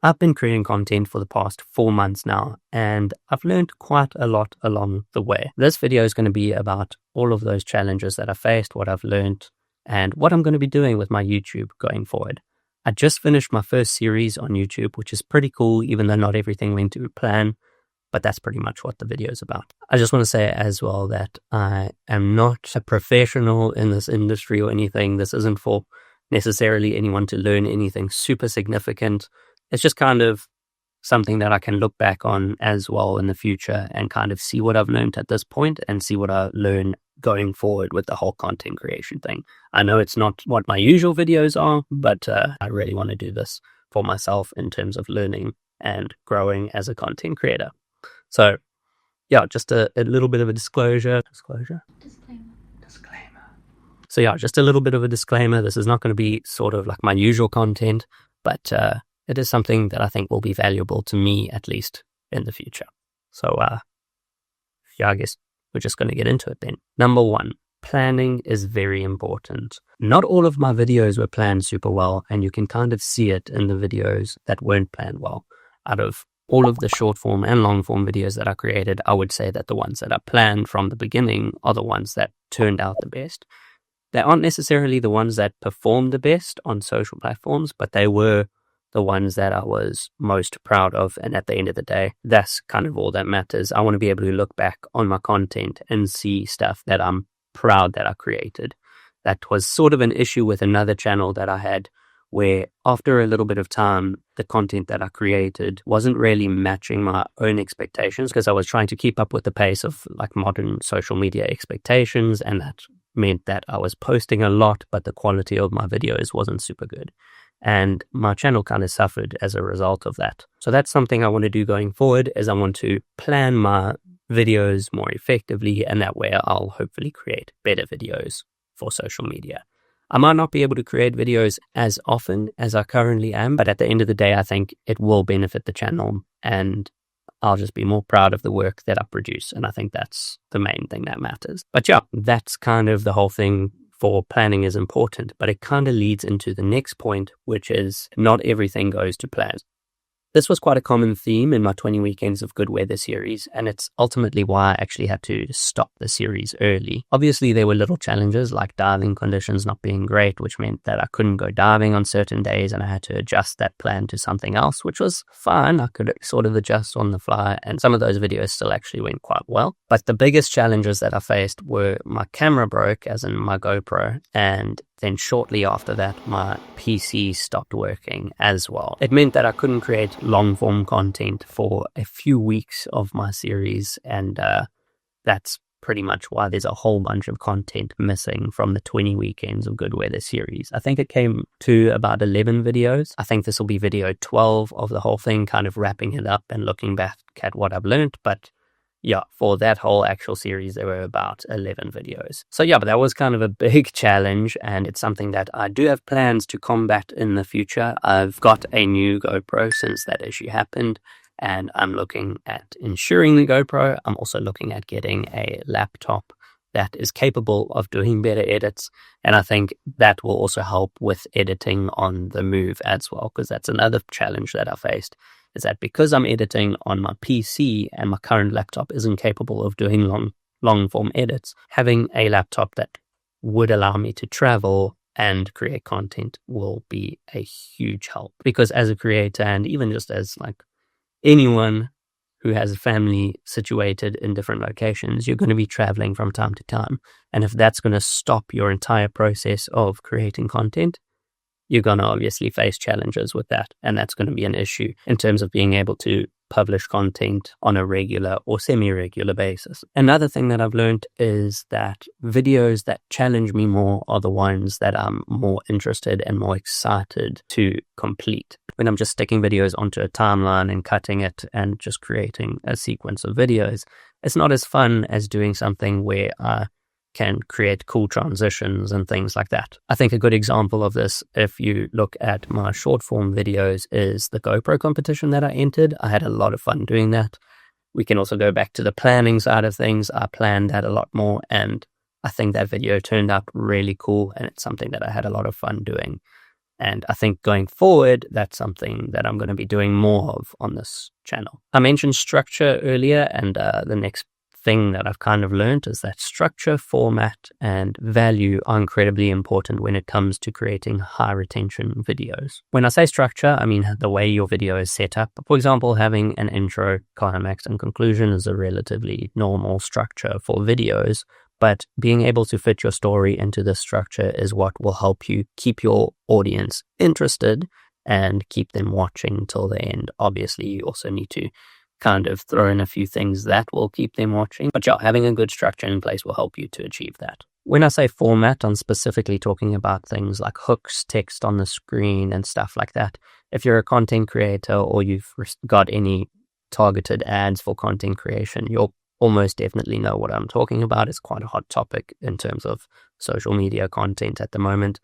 I've been creating content for the past 4 months now, and I've learned quite a lot along the way. This video is going to be about all of those challenges that I faced, what I've learned, and what I'm going to be doing with my YouTube going forward. I just finished my first series on YouTube, which is pretty cool, even though not everything went to plan, but that's pretty much what the video is about. I just want to say as well that I am not a professional in this industry or anything. This isn't for necessarily anyone to learn anything super significant. It's just kind of something that I can look back on as well in the future and kind of see what I've learned at this point and see what I learn going forward with the whole content creation thing. I know it's not what my usual videos are, but I really want to do this for myself in terms of learning and growing as a content creator. So yeah, just a little bit of a disclaimer. So yeah, just a little bit of a disclaimer. This is not going to be sort of like my usual content, but it is something that I think will be valuable to me, at least in the future. So yeah, I guess we're just going to get into it then. Number one, planning is very important. Not all of my videos were planned super well, and you can kind of see it in the videos that weren't planned well. Out of all of the short form and long form videos that I created, I would say that the ones that I planned from the beginning are the ones that turned out the best. They aren't necessarily the ones that performed the best on social platforms, but they were the ones that I was most proud of. And at the end of the day, that's kind of all that matters. I want to be able to look back on my content and see stuff that I'm proud that I created. That was sort of an issue with another channel that I had, where after a little bit of time, the content that I created wasn't really matching my own expectations, because I was trying to keep up with the pace of like modern social media expectations, and that meant that I was posting a lot, but the quality of my videos wasn't super good. And my channel kind of suffered as a result of that. So that's something I want to do going forward, is I want to plan my videos more effectively, and that way I'll hopefully create better videos for social media. I might not be able to create videos as often as I currently am, but at the end of the day, I think it will benefit the channel, and I'll just be more proud of the work that I produce. And I think that's the main thing that matters. But yeah, that's kind of the whole thing for planning is important, but it kind of leads into the next point, which is not everything goes to plan. This was quite a common theme in my 20 Weekends of Good Weather series, and it's ultimately why I actually had to stop the series early. Obviously, there were little challenges like diving conditions not being great, which meant that I couldn't go diving on certain days, and I had to adjust that plan to something else, which was fine. I could sort of adjust on the fly, and some of those videos still actually went quite well. But the biggest challenges that I faced were my camera broke, as in my GoPro, and then shortly after that, my PC stopped working as well. It meant that I couldn't create long-form content for a few weeks of my series, and that's pretty much why there's a whole bunch of content missing from the 20 Weekends of Good Weather series. I think it came to about 11 videos. I think this will be video 12 of the whole thing, kind of wrapping it up and looking back at what I've learned, but yeah, for that whole actual series, there were about 11 videos. So yeah, but that was kind of a big challenge, and it's something that I do have plans to combat in the future. I've got a new GoPro since that issue happened, and I'm looking at insuring the GoPro. I'm also looking at getting a laptop that is capable of doing better edits, and I think that will also help with editing on the move as well, because that's another challenge that I faced, is that because I'm editing on my PC and my current laptop isn't capable of doing long form edits, having a laptop that would allow me to travel and create content will be a huge help. Because as a creator, and even just as like anyone who has a family situated in different locations, you're going to be traveling from time to time. And if that's going to stop your entire process of creating content, you're going to obviously face challenges with that. And that's going to be an issue in terms of being able to publish content on a regular or semi-regular basis. Another thing that I've learned is that videos that challenge me more are the ones that I'm more interested and more excited to complete. When I'm just sticking videos onto a timeline and cutting it and just creating a sequence of videos, it's not as fun as doing something where I can create cool transitions and things like that. I think a good example of this, if you look at my short form videos, is the GoPro competition that I entered. I had a lot of fun doing that. We can also go back to the planning side of things. I planned that a lot more, and I think that video turned out really cool, and it's something that I had a lot of fun doing. And I think going forward, that's something that I'm going to be doing more of on this channel. I mentioned structure earlier, and the next thing that I've kind of learned is that structure, format, and value are incredibly important when it comes to creating high retention videos. When I say structure, I mean the way your video is set up. For example, having an intro, climax, and conclusion is a relatively normal structure for videos. But being able to fit your story into this structure is what will help you keep your audience interested and keep them watching till the end. Obviously, you also need to kind of throw in a few things that will keep them watching. But yeah, having a good structure in place will help you to achieve that. When I say format, I'm specifically talking about things like hooks, text on the screen, and stuff like that. If you're a content creator or you've got any targeted ads for content creation, you'll almost definitely know what I'm talking about. It's quite a hot topic in terms of social media content at the moment.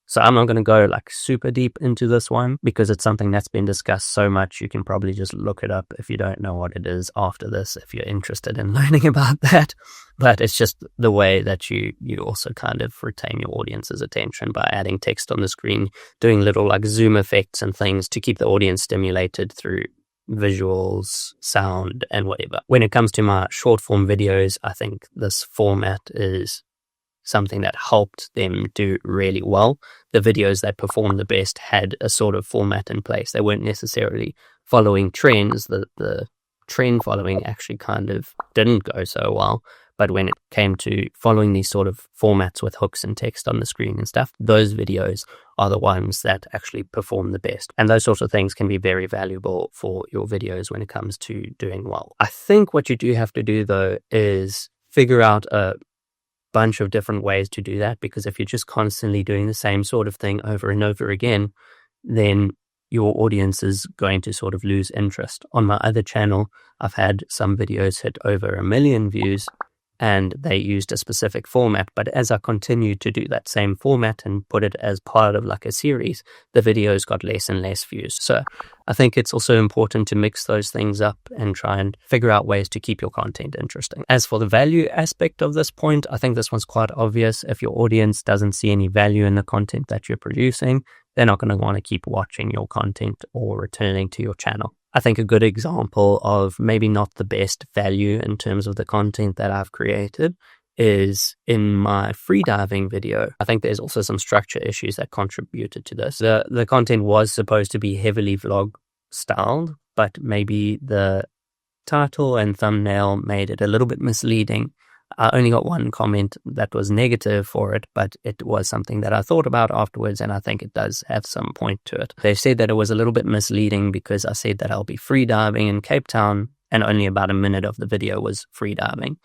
So I'm not going to go like super deep into this one because it's something that's been discussed so much. You can probably just look it up if you don't know what it is after this, if you're interested in learning about that. But it's just the way that you also kind of retain your audience's attention by adding text on the screen, doing little like zoom effects and things to keep the audience stimulated through visuals, sound, and whatever. When it comes to my short form videos, I think this format is something that helped them do really well. The videos that performed the best had a sort of format in place. They weren't necessarily following trends. The trend following actually kind of didn't go so well. But when it came to following these sort of formats with hooks and text on the screen and stuff, those videos are the ones that actually perform the best. And those sorts of things can be very valuable for your videos when it comes to doing well. I think what you do have to do, though, is figure out a bunch of different ways to do that, because if you're just constantly doing the same sort of thing over and over again, then your audience is going to sort of lose interest. On my other channel, I've had some videos hit over 1 million views, and they used a specific format. But as I continued to do that same format and put it as part of like a series, the videos got less and less views. So I think it's also important to mix those things up and try and figure out ways to keep your content interesting. As for the value aspect of this point, I think this one's quite obvious. If your audience doesn't see any value in the content that you're producing, they're not going to want to keep watching your content or returning to your channel. I think a good example of maybe not the best value in terms of the content that I've created is in my freediving video. I think there's also some structure issues that contributed to this. The content was supposed to be heavily vlog styled, but maybe the title and thumbnail made it a little bit misleading. I only got one comment that was negative for it, but it was something that I thought about afterwards, and I think it does have some point to it. They said that it was a little bit misleading because I said that I'll be freediving in Cape Town, and only about a minute of the video was freediving.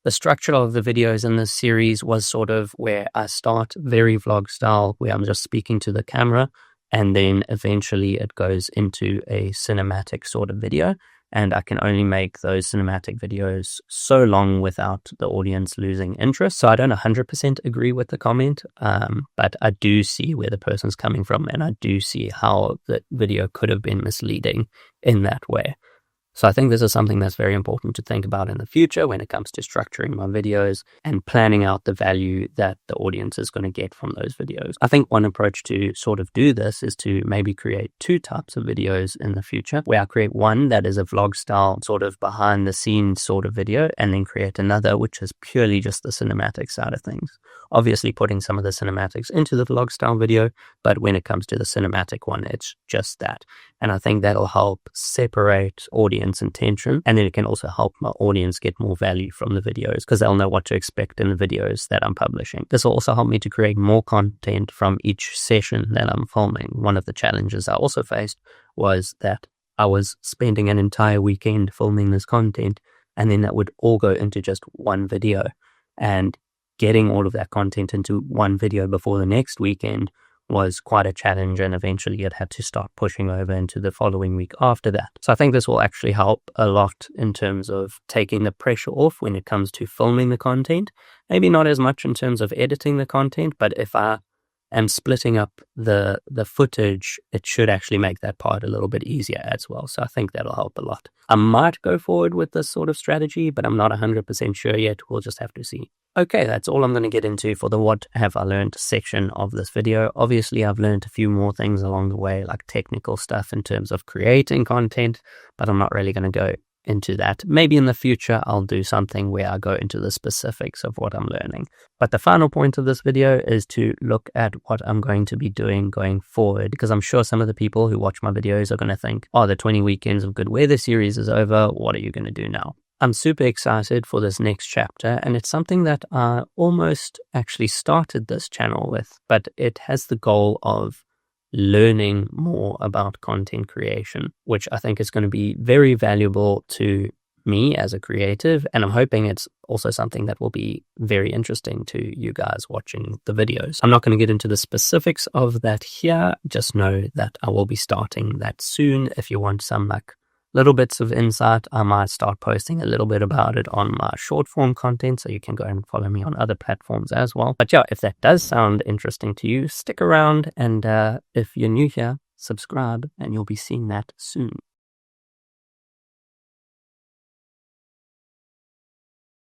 The structure of the videos in this series was sort of where I start very vlog style, where I'm just speaking to the camera, and then eventually it goes into a cinematic sort of video. And I can only make those cinematic videos so long without the audience losing interest. So I don't 100% agree with the comment, but I do see where the person's coming from, and I do see how the video could have been misleading in that way. So I think this is something that's very important to think about in the future when it comes to structuring my videos and planning out the value that the audience is going to get from those videos. I think one approach to sort of do this is to maybe create 2 types of videos in the future, where I create one that is a vlog style sort of behind the scenes sort of video, and then create another which is purely just the cinematic side of things. Obviously putting some of the cinematics into the vlog style video, but when it comes to the cinematic one, it's just that. And I think that'll help separate audience intention, and then it can also help my audience get more value from the videos because they'll know what to expect in the videos that I'm publishing. This will also help me to create more content from each session that I'm filming. One of the challenges I also faced was that I was spending an entire weekend filming this content, and then that would all go into just one video, and getting all of that content into one video before the next weekend was quite a challenge, and eventually it had to start pushing over into the following week after that. So I think this will actually help a lot in terms of taking the pressure off when it comes to filming the content. Maybe not as much in terms of editing the content, but if I am splitting up the footage, it should actually make that part a little bit easier as well. So I think that'll help a lot. I might go forward with this sort of strategy, but I'm not 100% sure yet. We'll just have to see. Okay, that's all I'm going to get into for the what have I learned section of this video. Obviously, I've learned a few more things along the way, like technical stuff in terms of creating content, but I'm not really going to go into that. Maybe in the future, I'll do something where I go into the specifics of what I'm learning. But the final point of this video is to look at what I'm going to be doing going forward, because I'm sure some of the people who watch my videos are going to think, oh, the 20 Weekends of Good Weather series is over. What are you going to do now? I'm super excited for this next chapter, and it's something that I almost actually started this channel with, but it has the goal of learning more about content creation, which I think is going to be very valuable to me as a creative, and I'm hoping it's also something that will be very interesting to you guys watching the videos. I'm not going to get into the specifics of that here, just know that I will be starting that soon. If you want some little bits of insight, I might start posting a little bit about it on my short form content, so you can go and follow me on other platforms as well. But yeah, if that does sound interesting to you, stick around, and if you're new here, subscribe and you'll be seeing that soon.